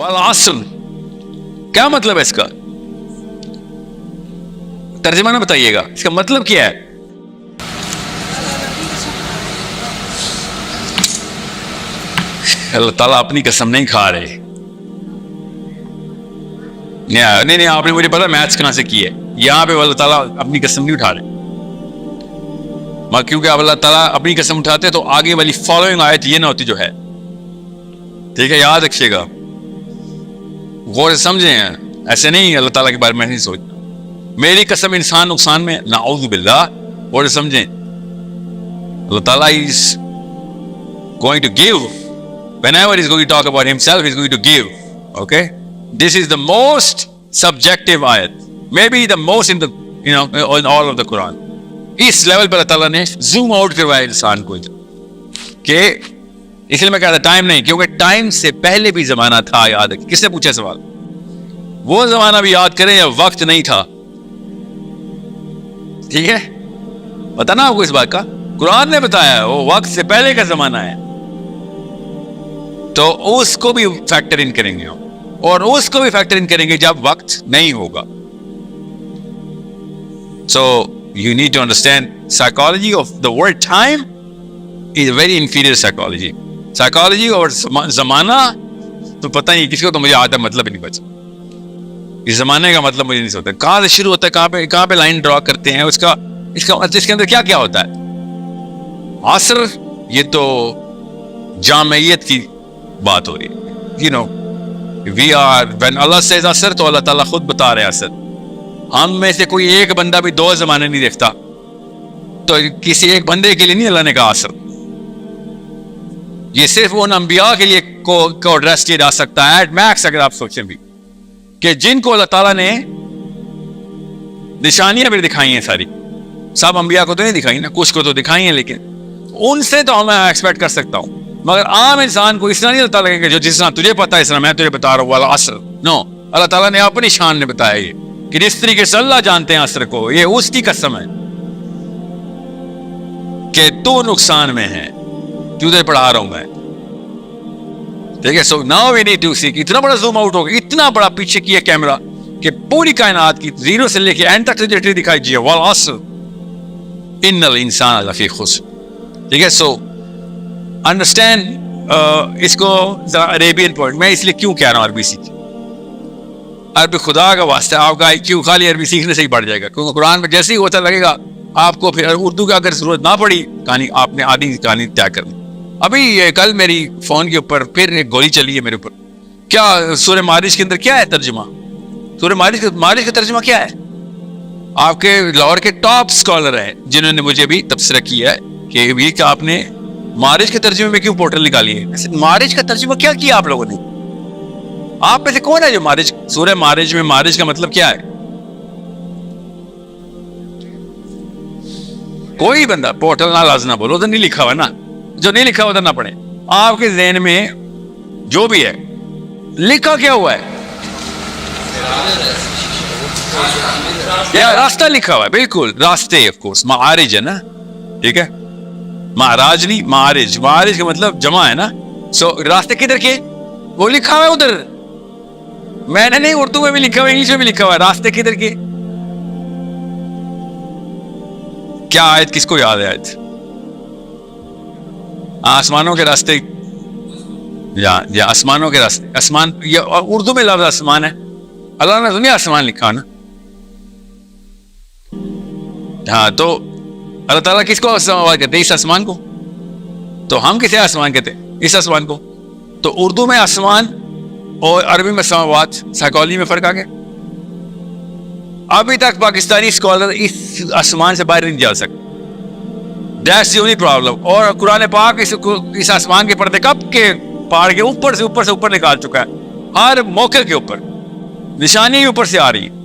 والعصر کیا مطلب ہے اس کا؟ ترجمہ نہ بتائیے گا، اس کا مطلب کیا ہے؟ اللہ تعالیٰ اپنی قسم نہیں کھا رہے. نہیں آپ نے مجھے پتا میتھس کہاں سے کی ہے. یہاں پہ اللہ تعالیٰ اپنی قسم نہیں اٹھا رہے، کیونکہ اب اللہ تعالیٰ اپنی قسم اٹھاتے تو آگے والی فالوئنگ آیت یہ نہ ہوتی جو ہے. ٹھیک ہے، یاد رکھیے گا، غور سے سمجھیں. ایسے نہیں اللہ تعالیٰ کے بارے میں نہیں سوچنا میری قسم انسان نقصان میں، نعوذ باللہ. غور سے سمجھیں، اللہ تعالیٰ is going to give. Whenever he's going to talk about himself, he's going to give. Okay? This is the most subjective ayat. Maybe the most in the, in all of the Quran. اس level پر اللہ تعالیٰ نے zoom out کروایا انسان کو کہ اس لیے میں کہا تھا ٹائم نہیں، کیونکہ ٹائم سے پہلے بھی زمانہ تھا. یاد ہے کس نے پوچھا سوال؟ وہ زمانہ بھی یاد کریں یا وقت نہیں تھا. ٹھیک ہے، پتا نا آپ کو اس بات کا؟ قرآن نے بتایا وہ وقت سے پہلے کا زمانہ ہے، تو اس کو بھی فیکٹر ان کریں گے اور اس کو بھی فیکٹر ان کریں گے جب وقت نہیں ہوگا. So you need to understand psychology of the word time is a very inferior psychology. Psychology اور زمانہ تو پتہ نہیں کسی کو، تو مجھے آدھا مطلب ہی نہیں بچا. اس زمانے کا مطلب مجھے نہیں ہوتا، کہاں سے شروع ہوتا ہے، کہاں پہ لائن ڈرا کرتے ہیں، اس کے اندر کیا کیا ہوتا ہے. عصر یہ تو جامعیت کی بات ہو رہی ہے. we are when Allah says عصر تو اللہ تعالیٰ خود بتا رہے ہیں عصر. ہم میں سے کوئی ایک بندہ بھی دو زمانے نہیں دیکھتا، تو کسی ایک بندے کے لیے نہیں اللہ نے کہا عصر. یہ صرف ان انبیاء کے لیے کو ایڈریس کیا جا سکتا ہے ایٹ میکس. اگر آپ سوچیں بھی کہ جن کو اللہ تعالیٰ نے نشانیاں بھی دکھائی ہیں، ساری سب انبیاء کو تو نہیں دکھائی نا، کچھ کو تو دکھائی ہیں، لیکن ان سے تو میں ایکسپیکٹ کر سکتا ہوں. مگر عام انسان کو اس طرح نہیں اللہ تعالیٰ کہ جو جس طرح تجھے پتا ہے اس طرح میں تجھے بتا رہا ہوں والا عصر. نو، اللہ تعالیٰ نے اپنی شان نے بتایا یہ کہ جس طریقے سے اللہ جانتے ہیں عصر کو، یہ اس کی قسم ہے کہ تو نقصان میں ہے، تجھے پڑھا رہا ہوں میں. ٹھیک ہے، so now we need to see. اتنا بڑا زوم آؤٹ ہوگا، اتنا بڑا پیچھے کیا کیمرہ کہ پوری کائنات کی زیرو سے لے کے اینڈ تک تجھے دکھائی جی والعصر ان الانسان لفی خسر. ٹھیک ہے، سو انڈرسٹینڈ اس کو عربین پوائنٹ. میں اس لیے کیوں کہہ رہا ہوں عربی سیکھ، عربی خدا کا واسطہ آپ کا کیوں خالی عربی سیکھنے سے ہی بڑھ جائے گا، کیونکہ قرآن میں جیسے ہی ہوتا لگے گا آپ کو پھر اردو کا اگر ضرورت نہ پڑی کہانی آپ نے آدھی کہانی طے کرنی. ابھی کل میری فون کے اوپر پھر ایک گولی چلی ہے میرے اوپر. کیا سورہ معارج کے اندر کیا ہے ترجمہ؟ سورہ معارج کا ترجمہ کیا ہے؟ آپ کے لاہور کے ٹاپ اسکالر ہیں جنہوں نے مجھے بھی تبصرہ کیا ہے کہ یہ کہ آپ نے معارج کے ترجمے میں کیوں پورٹل نکالی ہے. معارج کا ترجمہ کیا کیا آپ لوگوں نے؟ آپ میں سے کون ہے جو معارج سورہ معارج میں معارج کا مطلب کیا ہے؟ کوئی بندہ پورٹل نہ لازم نہ بولو، ادھر نہیں لکھا ہوا نا، جو نہیں لکھا ادھر نہ پڑھے. آپ کے ذہن میں جو بھی ہے لکھا کیا ہوا ہے؟ راستہ لکھا ہوا ہے، بالکل راستے. آف کورس معارج ہے نا، ٹھیک ہے، معراج نہیں معارج. معارج کا مطلب جمع ہے نا. سو راستے کدھر کے؟ وہ لکھا ہوا ہے ادھر. میں نے نہیں، اردو میں بھی لکھا ہوا ہے، انگلش میں بھی لکھا ہوا ہے. راستے کدھر کے؟ کیا آیت کس کو یاد ہے؟ آیت آسمانوں کے راستے، یا آسمانوں کے راستے. آسمان یا اردو میں لفظ آسمان ہے، اللہ نے دنیا آسمان لکھا نا. ہاں، تو اللہ تعالیٰ کس کو سماوات کہتے ہیں؟ اس آسمان کو. تو ہم کسے آسمان کہتے ہیں؟ اس آسمان کو. تو اردو میں آسمان اور عربی میں سماوات، سائیکالوجی میں فرق آ گیا. ابھی تک پاکستانی اسکالر اس آسمان سے باہر نہیں جا سکتے. That's the only problem. اور قرآن پاک اس آسمان کے پردے کب کے پہاڑ کے اوپر سے اوپر نکال چکا ہے. ہر موقع کے اوپر نشانی اوپر سے آ رہی ہے.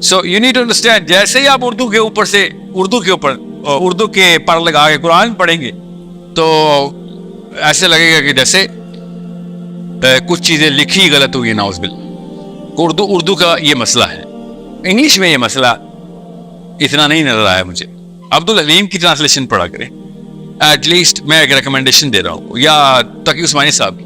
So you need to understand, جیسے ہی آپ اردو کے اوپر اردو کے پر لگا کے قرآن پڑھیں گے تو ایسے لگے گا کہ جیسے کچھ چیزیں لکھی غلط ہوئی ہیں. ناؤز باللہ. اردو کا یہ مسئلہ ہے. انگلش میں یہ مسئلہ اتنا نہیں نظر آیا مجھے. عبدالعلیم کی ٹرانسلیشن پڑھا کریں ایٹ لیسٹ. میں ایک ریکمنڈیشن دے رہا ہوں، یا تقی عثمانی صاحب کی.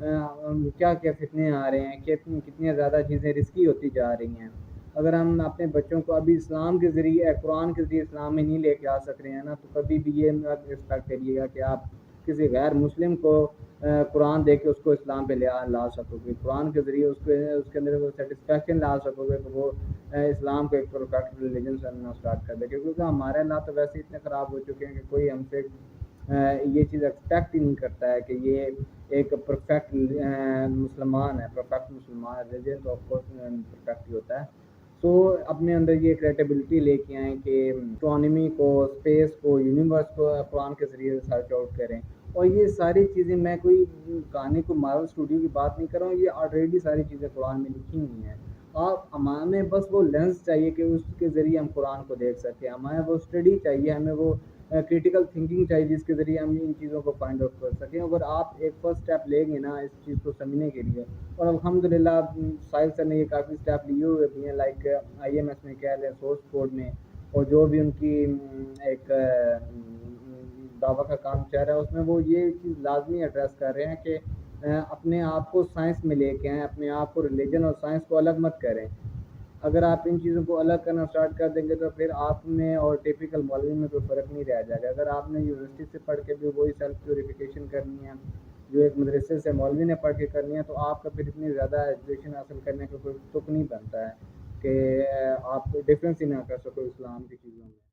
کیا کیا فتنے آ رہے ہیں، کتنی زیادہ چیزیں رسکی ہوتی جا رہی ہیں. اگر ہم اپنے بچوں کو ابھی اسلام کے ذریعے، قرآن کے ذریعے اسلام میں نہیں لے کے آ سک رہے ہیں نا، تو کبھی بھی یہ مت ایکسپیکٹ کریے گا کہ آپ کسی غیر مسلم کو قرآن دے کے اس کو اسلام پہ لا سکو گے. قرآن کے ذریعے اس کے اندر وہ سیٹسفیکشن لا سکو گے کہ وہ اسلام کو ایک پرفیکٹ ریلیجن سمجھنا اسٹارٹ کر دے. کیونکہ ہمارے اللہ تو ویسے اتنے خراب ہو چکے ہیں کہ کوئی ہم سے یہ چیز ایکسپیکٹ ہی نہیں کرتا ہے کہ یہ ایک پرفیکٹ مسلمان ہے. پرفیکٹ مسلمان ریلیجن تو آف کورس پرفیکٹ ہی ہوتا ہے. تو اپنے اندر یہ کریٹیبلٹی لے کے آئیں کہ اسٹرانومی کو، اسپیس کو، یونیورس کو قرآن کے ذریعے سرچ آؤٹ کریں. اور یہ ساری چیزیں، میں کوئی کہانی کو مارول اسٹوڈیو کی بات نہیں کر رہا ہوں، یہ آلریڈی ساری چیزیں قرآن میں لکھی ہوئی ہیں. ہمیں بس وہ لینس چاہیے کہ اس کے ذریعے ہم قرآن کو دیکھ سکیں. ہمیں وہ اسٹڈی چاہیے، ہمیں وہ کریٹیکل تھنکنگ چاہیے جس کے ذریعے ہم ان چیزوں کو فائنڈ آؤٹ کر سکیں. اگر آپ ایک فرسٹ اسٹیپ لیں گے نا اس چیز کو سمجھنے کے لیے، اور الحمدللہ ساحل سر نے یہ کافی اسٹیپ لیے ہوئے بھی ہیں، لائک IMS میں کہہ لیں، سورس کوڈ میں، اور جو بھی ان کی ایک دعویٰ کا کام چل رہا ہے اس میں وہ یہ چیز لازمی ایڈریس کر رہے ہیں کہ اپنے آپ کو سائنس میں لے کے آئیں، اپنے آپ کو ریلیجن اور سائنس کو الگ مت کریں. اگر آپ ان چیزوں کو الگ کرنا اسٹارٹ کر دیں گے تو پھر آپ میں اور ٹیپیکل مولوی میں کوئی فرق نہیں رہ جائے گا. اگر آپ نے یونیورسٹی سے پڑھ کے بھی وہی سیلف پیوریفیکیشن کرنی ہے جو ایک مدرسے سے مولوی نے پڑھ کے کرنی ہے، تو آپ کا پھر اتنی زیادہ ایجوکیشن حاصل کرنے کا کوئی تک نہیں بنتا ہے کہ آپ ڈفرینس ہی نہ کر سکو اسلام کی چیزوں میں.